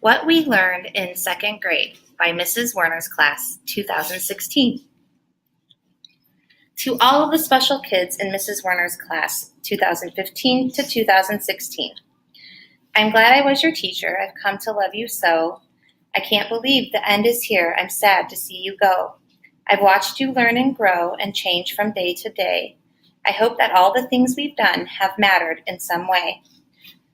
What We Learned in Second Grade by Mrs. Werner's Class, 2016. To all of the special kids in Mrs. Werner's class, 2015 to 2016. I'm glad I was your teacher. I've come to love you so. I can't believe the end is here. I'm sad to see you go. I've watched you learn and grow and change from day to day. I hope that all the things we've done have mattered in some way.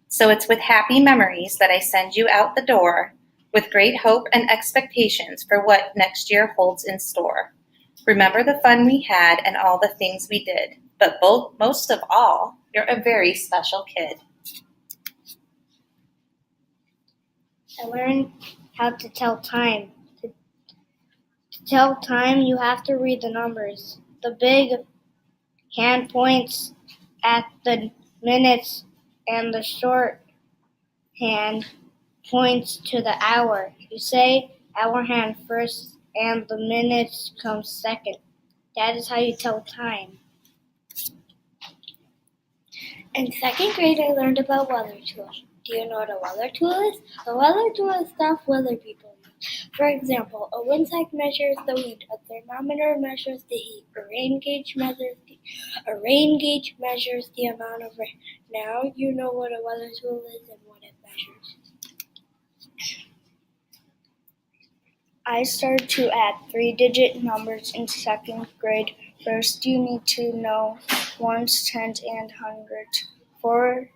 So it's with happy memories that I send you out the door, with great hope and expectations for what next year holds in store. Remember the fun we had and all the things we did, but most of all, you're a very special kid. I learned how to tell time. To tell time, you have to read the numbers. The big hand points at the minutes, and the short hand points to the hour. You say hour hand first, and the minutes come second. That is how you tell time. In second grade, I learned about weather tools. Do you know what a weather tool is? A weather tool is stuff weather people use. For example, a wind sack measures the wind, a thermometer measures the heat, a rain gauge measures the amount of rain. Now you know what a weather tool is and what it measures. I started to add 3-digit numbers in second grade. First, you need to know ones, tens, and hundreds. For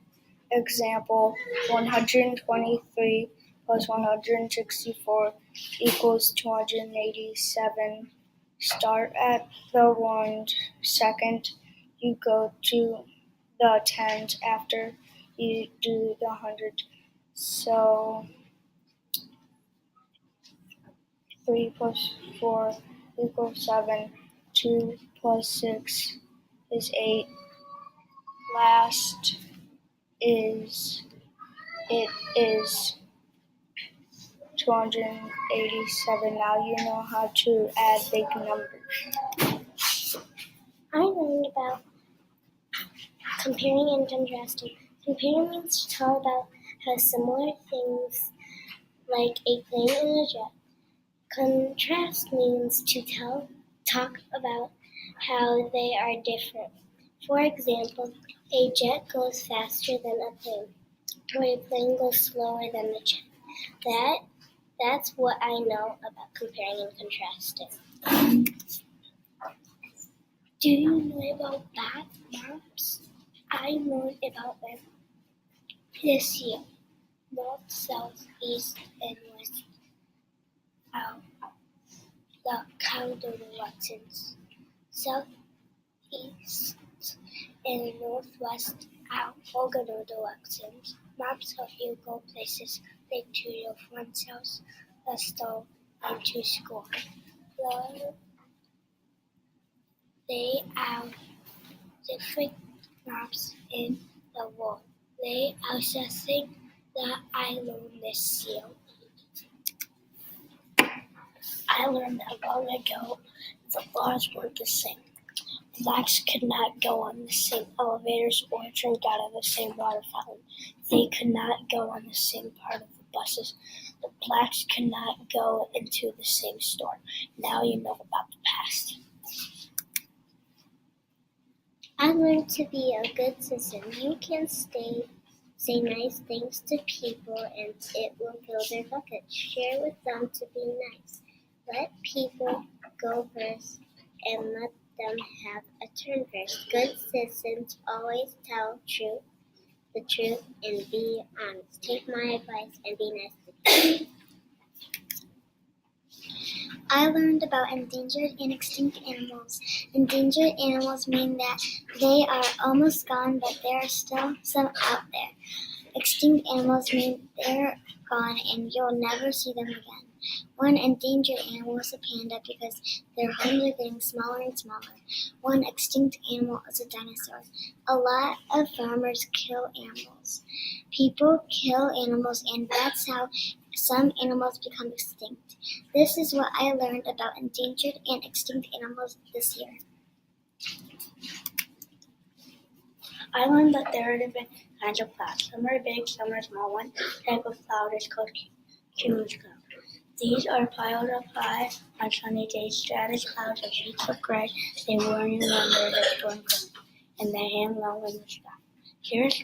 example, 123 plus 164 equals 287. Start at the ones. Second, you go to the tens after you do the hundreds. So 3 plus 4 equals 7. 2 plus 6 is 8. Last is 287. Now you know how to add big numbers. I learned about comparing and contrasting. Comparing means to tell about how similar things like a plane and a jet. Contrast means to talk about how they are different. For example, a jet goes faster than a plane, or a plane goes slower than the jet. That's what I know about comparing and contrasting. Do you know about bat maps? I learned about them this year. North, south, east, and west are the counterdirections. South, east, and northwest are orthogonal directions. Maps help you go places like to your friend's house, a store, and to school. They are different maps in the world. They are something that I learned this year. I learned that long ago the laws weren't the same. Blacks could not go on the same elevators or drink out of the same water fountain. They could not go on the same part of the buses. The blacks could not go into the same store. Now you know about the past. I learned to be a good citizen. You can say nice things to people and it will fill their buckets. Share with them to be nice. Let people go first and let them have a turn first. Good citizens always tell the truth, and be honest. Take my advice and be nice to people. I learned about endangered and extinct animals. Endangered animals mean that they are almost gone, but there are still some out there. Extinct animals mean they're gone and you'll never see them again. One endangered animal is a panda because their homes are getting smaller and smaller. One extinct animal is a dinosaur. A lot of farmers kill animals. People kill animals, and that's how some animals become extinct. This is what I learned about endangered and extinct animals this year. I learned that there are different kinds of clouds. Some are big, some are small. One type of cloud is called cumulus cloud. These are piled up high on sunny days. Stratus clouds are sheets of gray. They warn you when there's a storm coming, and they hang low in the sky. Cirrus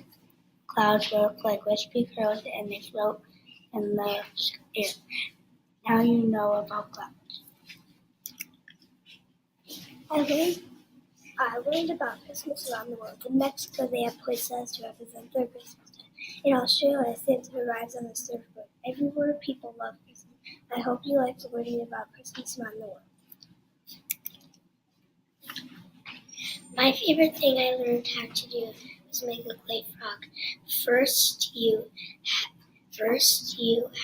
clouds look like wispy curls, and they float in the air. Now you know about clouds. I learned about Christmas around the world. In Mexico, they have poinsettias to represent their Christmas day. In Australia, Santa arrives on a surfboard. Everywhere, people love Christmas. I hope you liked learning about Christmas around the world. My favorite thing I learned how to do was make a clay frog. First, you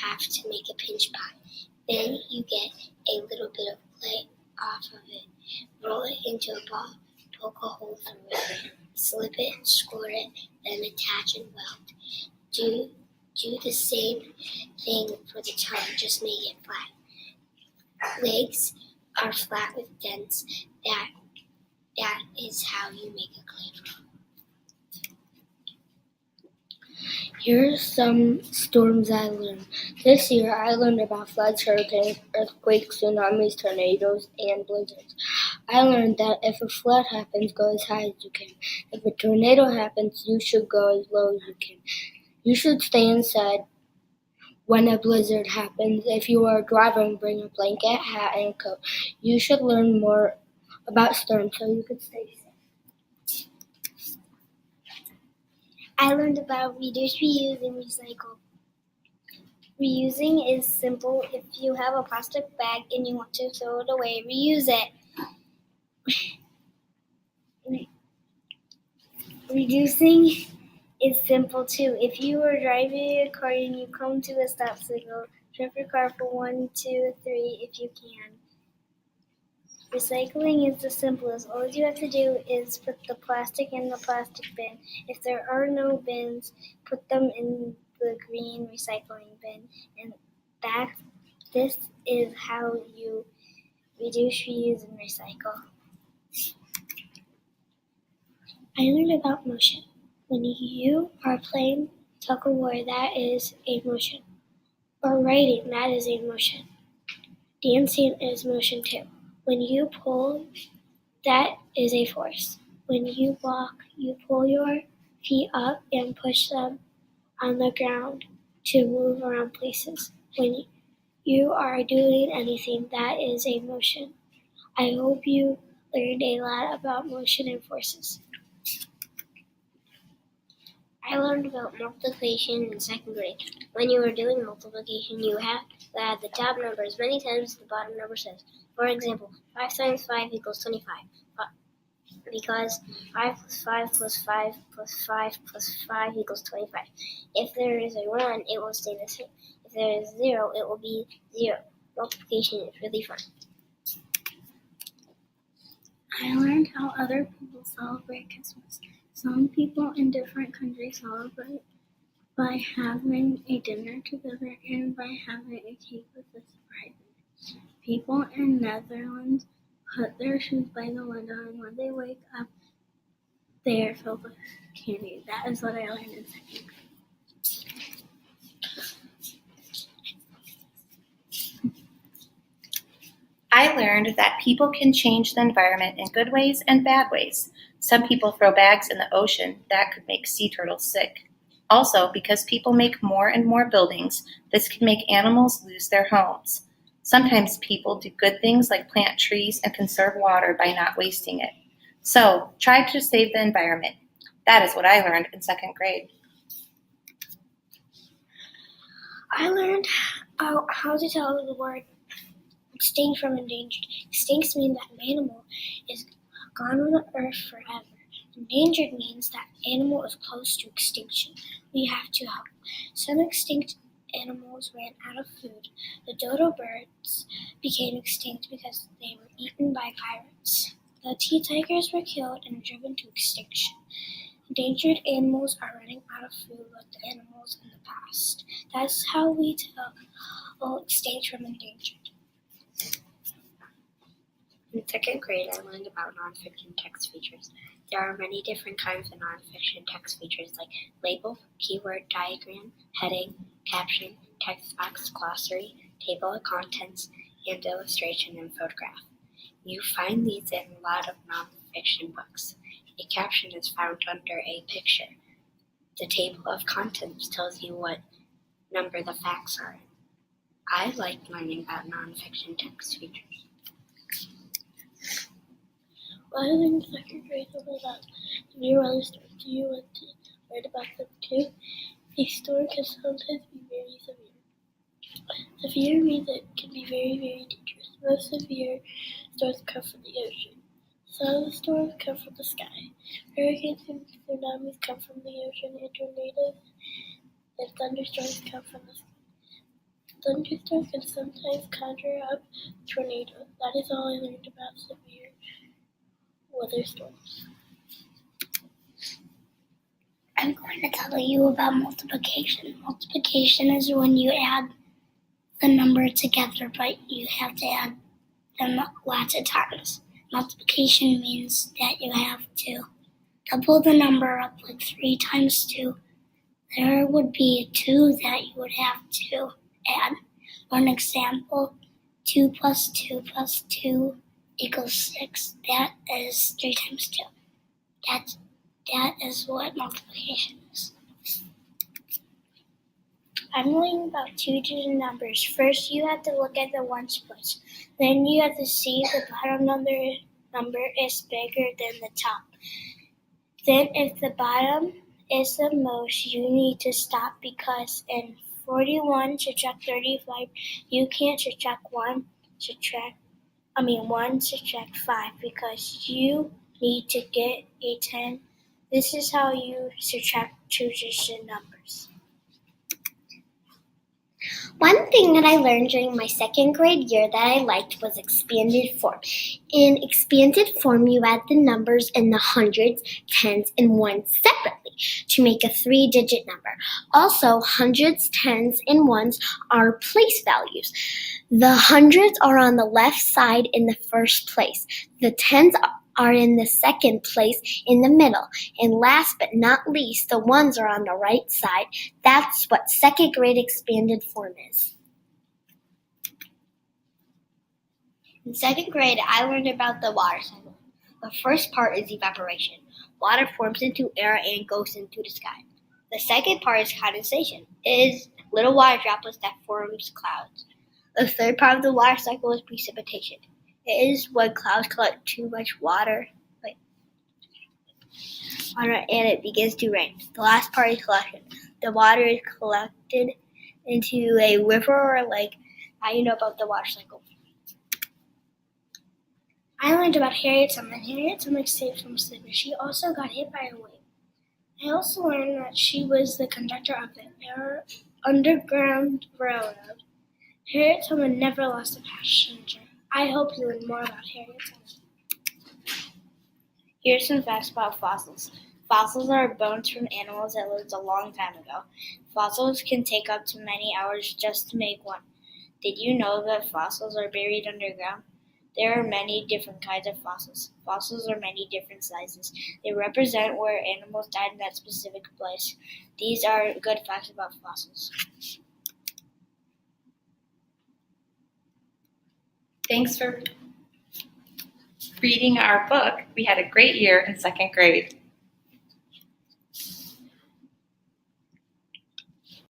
have to make a pinch pot. Then you get a little bit of clay off of it. Roll it into a ball. Poke a hole through it. Slip it, squirt it, then attach and weld. Do the same thing for the tongue, just make it flat. Legs are flat with dents. That is how you make a clay frog. Here are some storms I learned. This year I learned about floods, hurricanes, earthquakes, tsunamis, tornadoes, and blizzards. I learned that if a flood happens, go as high as you can. If a tornado happens, you should go as low as you can. You should stay inside when a blizzard happens. If you are driving, bring a blanket, hat, and coat. You should learn more about storms so you can stay safe. I learned about reduce, reuse, and recycle. Reusing is simple. If you have a plastic bag and you want to throw it away, reuse it. Reducing is simple too. If you are driving a car and you come to a stop signal, drive your car for 1, 2, 3 if you can. Recycling is the simplest. All you have to do is put the plastic in the plastic bin. If there are no bins, put them in the green recycling bin. And this is how you reduce, reuse, and recycle. I learned about motion. When you are playing tug of war, that is a motion. Or writing, that is a motion. Dancing is motion too. When you pull, that is a force. When you walk, you pull your feet up and push them on the ground to move around places. When you are doing anything, that is a motion. I hope you learned a lot about motion and forces. I learned about multiplication in second grade. When you are doing multiplication, you have to add the top number as many times as the bottom number says. For example, 5 times 5 equals 25. Because 5 plus 5 plus 5 plus 5 plus 5 equals 25. If there is a 1, it will stay the same. If there is 0, it will be 0. Multiplication is really fun. I learned how other people celebrate Christmas. Some people in different countries celebrate by having a dinner together and by having a cake with a surprise. People in Netherlands put their shoes by the window, and when they wake up, they are filled with candy. That is what I learned in second grade. I learned that people can change the environment in good ways and bad ways. Some people throw bags in the ocean that could make sea turtles sick. Also, because people make more and more buildings, this can make animals lose their homes. Sometimes people do good things like plant trees and conserve water by not wasting it. So, try to save the environment. That is what I learned in second grade. I learned how to tell the word extinct from endangered. Extinct means that an animal is gone on the earth forever. Endangered means that animal is close to extinction. We have to help. Some extinct animals ran out of food. The dodo birds became extinct because they were eaten by pirates. The tea tigers were killed and driven to extinction. Endangered animals are running out of food like the animals in the past. That's how we tell extinct from endangered. In second grade, I learned about nonfiction text features. There are many different kinds of nonfiction text features like label, keyword, diagram, heading, caption, text box, glossary, table of contents, and illustration and photograph. You find these in a lot of nonfiction books. A caption is found under a picture. The table of contents tells you what number the facts are in. I like learning about nonfiction text features. Well, I learned in second grade about severe weather storms. Do you want to learn about them too? A storm can sometimes be very severe. Severe means it can be very, very dangerous. Most severe storms come from the ocean. Some storms come from the sky. Hurricanes and tsunamis come from the ocean, and tornadoes and thunderstorms come from the sky. Thunderstorms can sometimes conjure up tornadoes. That is all I learned about severe weather storms. I'm going to tell you about multiplication. Multiplication is when you add the number together, but you have to add them lots of times. Multiplication means that you have to double the number up, like 3 times 2. There would be 2 that you would have to add. For an example, 2 plus 2 plus 2 equals 6. That is 3 times 2. That is what multiplication is. I'm learning about 2-digit numbers. First, you have to look at the ones place. Then you have to see if the bottom number is bigger than the top. Then if the bottom is the most, you need to stop, because in 41 subtract 35, you can't subtract 1 subtract 5, because you need to get a 10. This is how you subtract 2-digit numbers. One thing that I learned during my second grade year that I liked was expanded form. In expanded form, you add the numbers in the hundreds, tens, and ones separately to make a 3-digit number. Also, hundreds, tens, and ones are place values. The hundreds are on the left side in the first place. The tens are in the second place in the middle. And last but not least, the ones are on the right side. That's what second grade expanded form is. In second grade, I learned about the water cycle. The first part is evaporation. Water forms into air and goes into the sky. The second part is condensation. It is little water droplets that forms clouds. The third part of the water cycle is precipitation. It is when clouds collect too much water and it begins to rain. The last part is collection. The water is collected into a river or a lake. Now you know about the water cycle. I learned about Harriet Tubman. Harriet Tubman escaped from slavery. She also got hit by a wave. I also learned that she was the conductor of the Underground Railroad. Harriet Tubman never lost a passenger. I hope you learn more about Harriet Tubman. Here's some facts about fossils. Fossils are bones from animals that lived a long time ago. Fossils can take up to many hours just to make one. Did you know that fossils are buried underground? There are many different kinds of fossils. Fossils are many different sizes. They represent where animals died in that specific place. These are good facts about fossils. Thanks for reading our book. We had a great year in second grade.